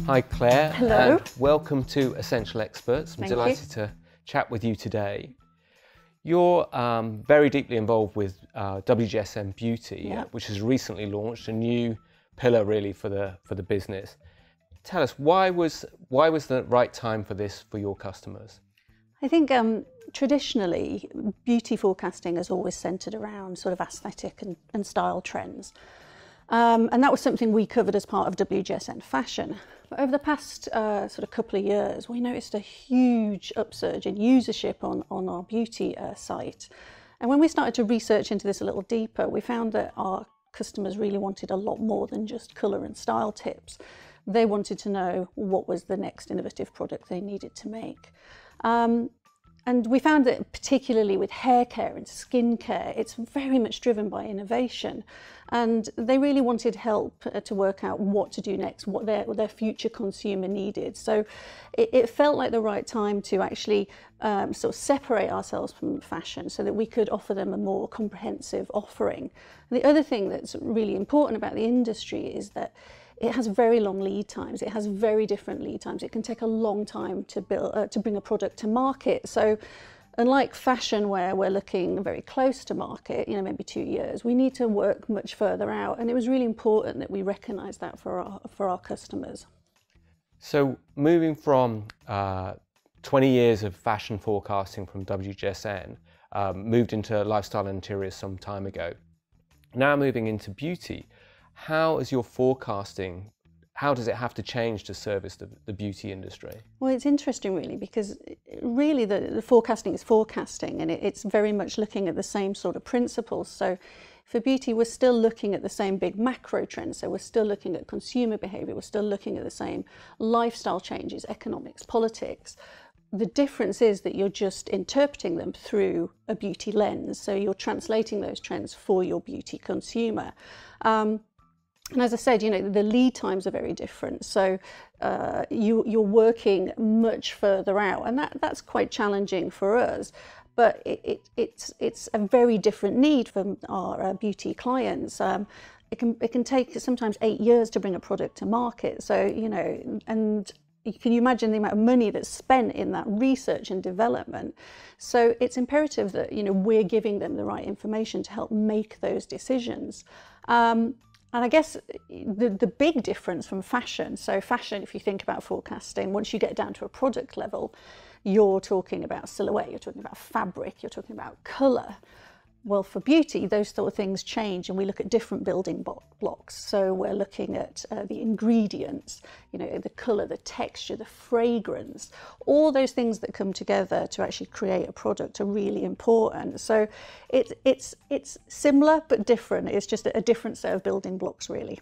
Hi Claire. Hello. And welcome to Ascential Experts. I'm delighted to chat with you today. You're very deeply involved with WGSN Beauty, which has recently launched a new pillar really for the business. Tell us, why was the right time for this for your customers? I think traditionally beauty forecasting has always centred around sort of aesthetic and style trends. And that was something we covered as part of WGSN Fashion. But over the past sort of couple of years, we noticed a huge upsurge in usership on our beauty site. And when we started to research into this a little deeper, we found that our customers really wanted a lot more than just colour and style tips. They wanted to know what was the next innovative product they needed to make. And we found that particularly with hair care and skin care, it's very much driven by innovation. And they really wanted help to work out what to do next, what their future consumer needed. So it felt like the right time to actually sort of separate ourselves from fashion so that we could offer them a more comprehensive offering. And the other thing that's really important about the industry is that it has very long lead times. It has very different lead times. It can take a long time to bring a product to market. So unlike fashion, where we're looking very close to market, maybe 2 years, we need to work much further out. And it was really important that we recognise that for our customers. So moving from 20 years of fashion forecasting from WGSN, moved into lifestyle and interiors some time ago. Now moving into beauty. How is your forecasting, how does it have to change to service the beauty industry? Well, it's interesting really, because really the forecasting is forecasting, and it's very much looking at the same sort of principles. So for beauty, we're still looking at the same big macro trends. So we're still looking at consumer behaviour, we're still looking at the same lifestyle changes, economics, politics. The difference is that you're just interpreting them through a beauty lens. So you're translating those trends for your beauty consumer. And as I said, the lead times are very different. So you're working much further out, and that's quite challenging for us. But it's a very different need for our beauty clients. It can take sometimes 8 years to bring a product to market. So and can you imagine the amount of money that's spent in that research and development? So it's imperative that we're giving them the right information to help make those decisions. And I guess the big difference from fashion, so fashion, if you think about forecasting, once you get down to a product level, you're talking about silhouette, you're talking about fabric, you're talking about colour. Well, for beauty, those sort of things change, and we look at different building blocks. So we're looking at the ingredients, the colour, the texture, the fragrance, all those things that come together to actually create a product are really important. So it's similar but different. It's just a different set of building blocks, really.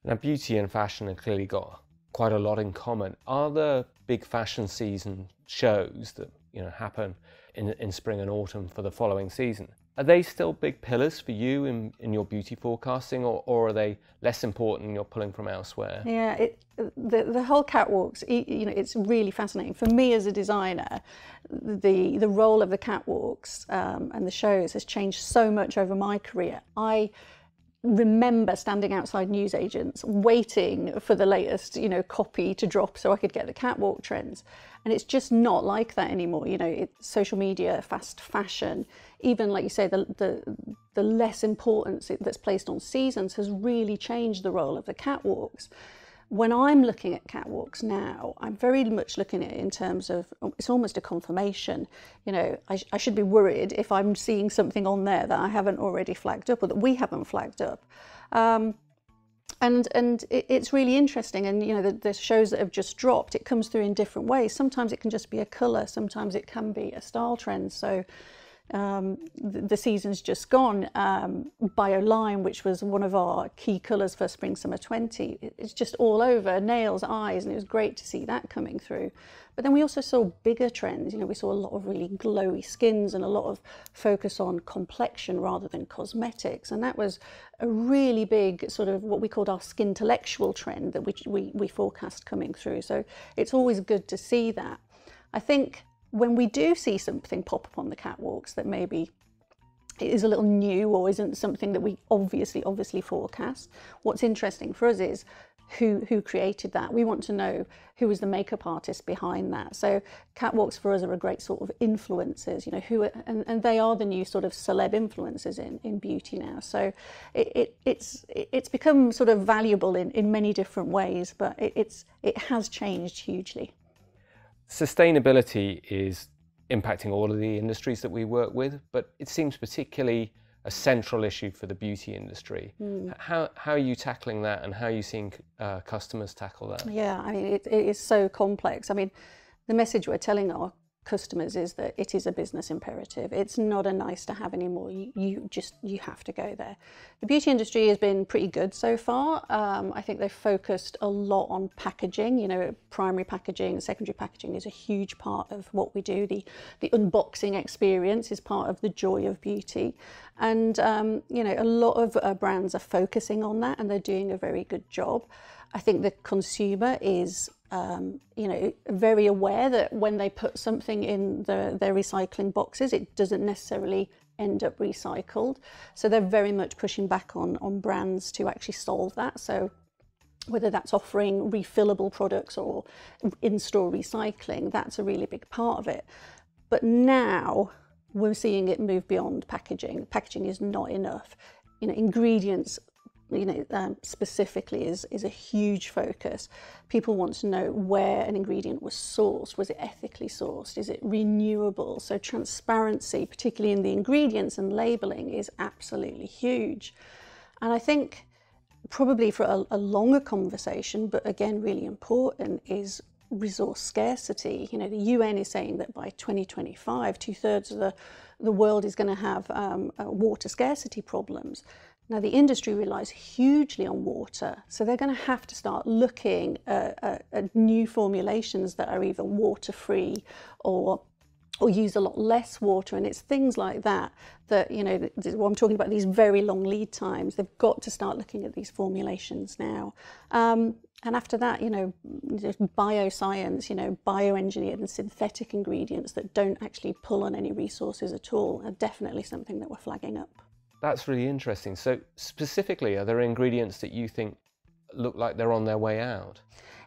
Now, beauty and fashion have clearly got quite a lot in common. Are there big fashion season shows that happen in spring and autumn for the following season? Are they still big pillars for you in your beauty forecasting, or are they less important and you're pulling from elsewhere? Yeah, the whole catwalks, it's really fascinating. For me as a designer, the role of the catwalks and the shows has changed so much over my career. I remember standing outside newsagents waiting for the latest copy to drop so I could get the catwalk trends, and it's just not like that anymore. Social media, fast fashion, even like you say, the less importance that's placed on seasons has really changed the role of the catwalks. When I'm looking at catwalks now, I'm very much looking at it in terms of, it's almost a confirmation. I should be worried if I'm seeing something on there that I haven't already flagged up, or that we haven't flagged up. And it's really interesting. And the shows that have just dropped, it comes through in different ways. Sometimes it can just be a colour, sometimes it can be a style trend. So the season's just gone. Bioline, which was one of our key colours for Spring Summer 20, it's just all over, nails, eyes, and it was great to see that coming through. But then we also saw bigger trends. We saw a lot of really glowy skins and a lot of focus on complexion rather than cosmetics, and that was a really big sort of what we called our skintellectual trend that we forecast coming through. So it's always good to see that. I think when we do see something pop up on the catwalks that maybe is a little new or isn't something that we obviously forecast, what's interesting for us is who created that. We want to know who was the makeup artist behind that. So catwalks for us are a great sort of influencers, you know, and they are the new sort of celeb influencers in beauty now. So it's become sort of valuable in many different ways, but it has changed hugely. Sustainability is impacting all of the industries that we work with, but it seems particularly a central issue for the beauty industry. How are you tackling that, and how are you seeing customers tackle that? Yeah, I mean, it is so complex. I mean, the message we're telling our customers is that it is a business imperative. It's not a nice to have anymore. You have to go there. The beauty industry has been pretty good so far. I think they've focused a lot on packaging. You know, primary packaging, secondary packaging is a huge part of what we do. The unboxing experience is part of the joy of beauty. And, you know, a lot of brands are focusing on that, and they're doing a very good job. I think the consumer is, you know, very aware that when they put something in their recycling boxes, it doesn't necessarily end up recycled. So they're very much pushing back on brands to actually solve that. So whether that's offering refillable products or in-store recycling, that's a really big part of it. But now we're seeing it move beyond packaging. Packaging is not enough. You know, ingredients, you know, specifically is a huge focus. People want to know where an ingredient was sourced. Was it ethically sourced? Is it renewable? So transparency, particularly in the ingredients and labeling, is absolutely huge. And I think probably for a longer conversation, but again really important, is resource scarcity. You know, the UN is saying that by 2025, 2/3 of the world is going to have water scarcity problems. Now, the industry relies hugely on water, so they're going to have to start looking at new formulations that are either water-free or use a lot less water. And it's things like that, you know, what I'm talking about, these very long lead times. They've got to start looking at these formulations now. And after that, you know, bioscience, you know, bioengineered and synthetic ingredients that don't actually pull on any resources at all are definitely something that we're flagging up. That's really interesting. So specifically, are there ingredients that you think look like they're on their way out?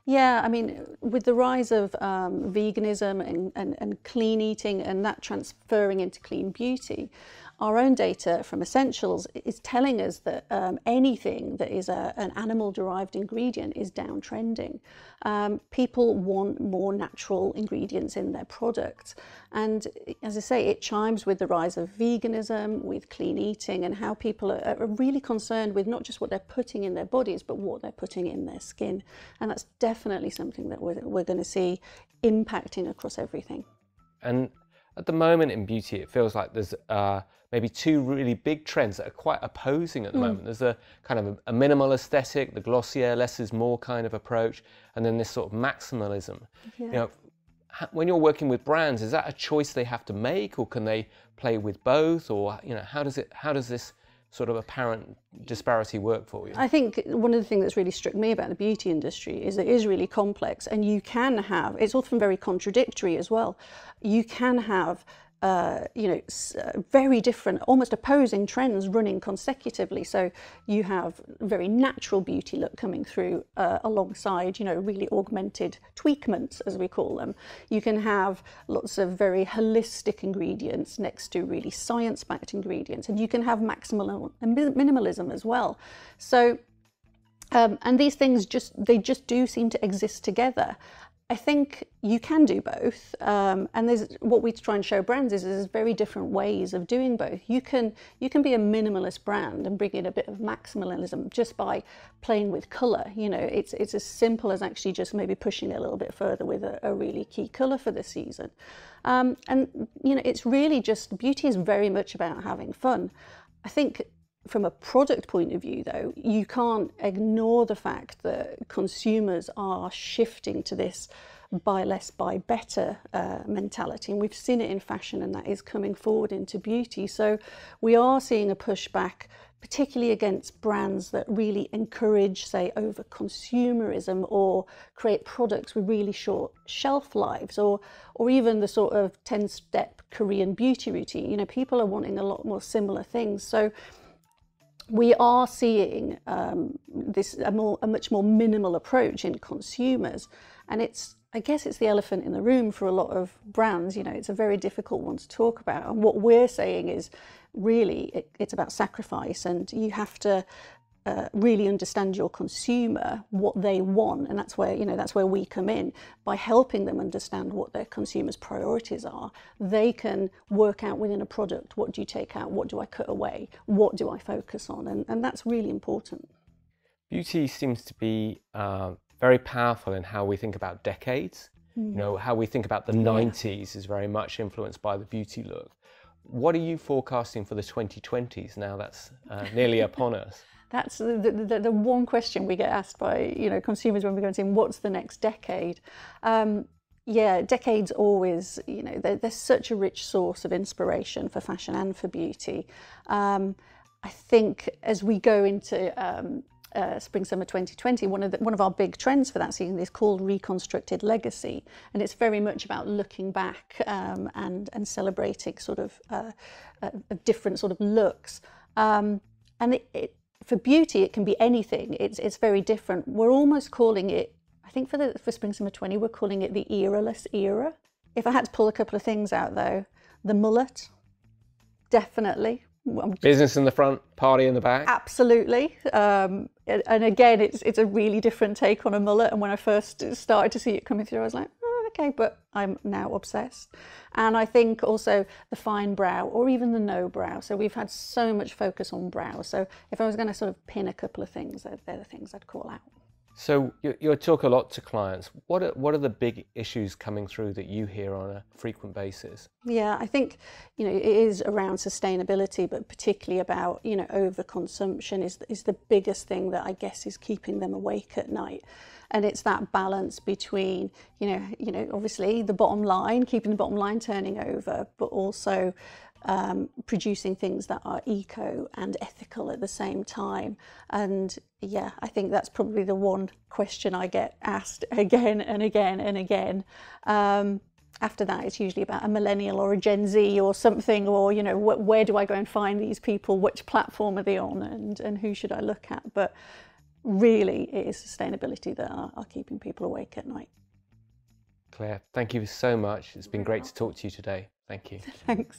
Yeah, I mean, with the rise of veganism and clean eating and that transferring into clean beauty, our own data from Ascentials is telling us that anything that is an animal-derived ingredient is downtrending. People want more natural ingredients in their products. And as I say, it chimes with the rise of veganism, with clean eating, and how people are really concerned with not just what they're putting in their bodies, but what they're putting in their skin. And that's definitely something that we're going to see impacting across everything. And at the moment in beauty, it feels like there's maybe two really big trends that are quite opposing at the moment. There's a kind of a minimal aesthetic, the glossier, less is more kind of approach, and then this sort of maximalism. Yeah. You know, when you're working with brands, is that a choice they have to make, or can they play with both, or you know, how does this sort of apparent disparity work for you? I think one of the things that's really struck me about the beauty industry is it is really complex, and you can have, it's often very contradictory as well. You can have you know, very different, almost opposing trends running consecutively. So you have very natural beauty look coming through alongside, you know, really augmented tweakments, as we call them. You can have lots of very holistic ingredients next to really science-backed ingredients, and you can have maximal and minimalism as well. So, and these things they just do seem to exist together. I think you can do both, and there's what we try and show brands is there's very different ways of doing both. You can be a minimalist brand and bring in a bit of maximalism just by playing with colour. You know, it's as simple as actually just maybe pushing a little bit further with a really key colour for the season. And you know, it's really just, beauty is very much about having fun. I think from a product point of view, though, you can't ignore the fact that consumers are shifting to this buy less, buy better mentality. And we've seen it in fashion, and that is coming forward into beauty. So we are seeing a pushback, particularly against brands that really encourage, say, over consumerism, or create products with really short shelf lives, or even the sort of 10-step Korean beauty routine. You know, people are wanting a lot more similar things. So we are seeing a much more minimal approach in consumers, and I guess it's the elephant in the room for a lot of brands. You know, it's a very difficult one to talk about, and what we're saying is really it's about sacrifice, and you have to really understand your consumer, what they want, and that's where we come in. By helping them understand what their consumers' priorities are, they can work out within a product, what do you take out, what do I cut away, what do I focus on, and that's really important. Beauty seems to be very powerful in how we think about decades. You know, how we think about the 90s is very much influenced by the beauty look. What are you forecasting for the 2020s now that's nearly upon us? That's the one question we get asked by consumers when we go and say, what's the next decade? Yeah, decades always, they're such a rich source of inspiration for fashion and for beauty. I think as we go into Spring/Summer 2020, one of our big trends for that season is called Reconstructed Legacy, and it's very much about looking back and celebrating sort of different sort of looks. And for beauty, it can be anything. It's very different. We're almost calling it, I think for Spring/Summer 20, we're calling it the era-less era. If I had to pull a couple of things out though, the mullet, definitely. Business in the front, party in the back. Absolutely. And again, it's a really different take on a mullet. And when I first started to see it coming through, I was like, oh, okay, but I'm now obsessed. And I think also the fine brow or even the no brow. So we've had so much focus on brow. So if I was going to sort of pin a couple of things, they're the things I'd call out. So you talk a lot to clients. What are the big issues coming through that you hear on a frequent basis? Yeah, I think it is around sustainability, but particularly about overconsumption is the biggest thing that I guess is keeping them awake at night. And it's that balance between obviously the bottom line, keeping the bottom line turning over, but also producing things that are eco and ethical at the same time. And yeah, I think that's probably the one question I get asked again and again and again. After that, it's usually about a millennial or a Gen Z or something, or where do I go and find these people, which platform are they on, and who should I look at? But really, it is sustainability that are keeping people awake at night. Claire, thank you so much. It's been great to talk to you today. Thank you. Thanks.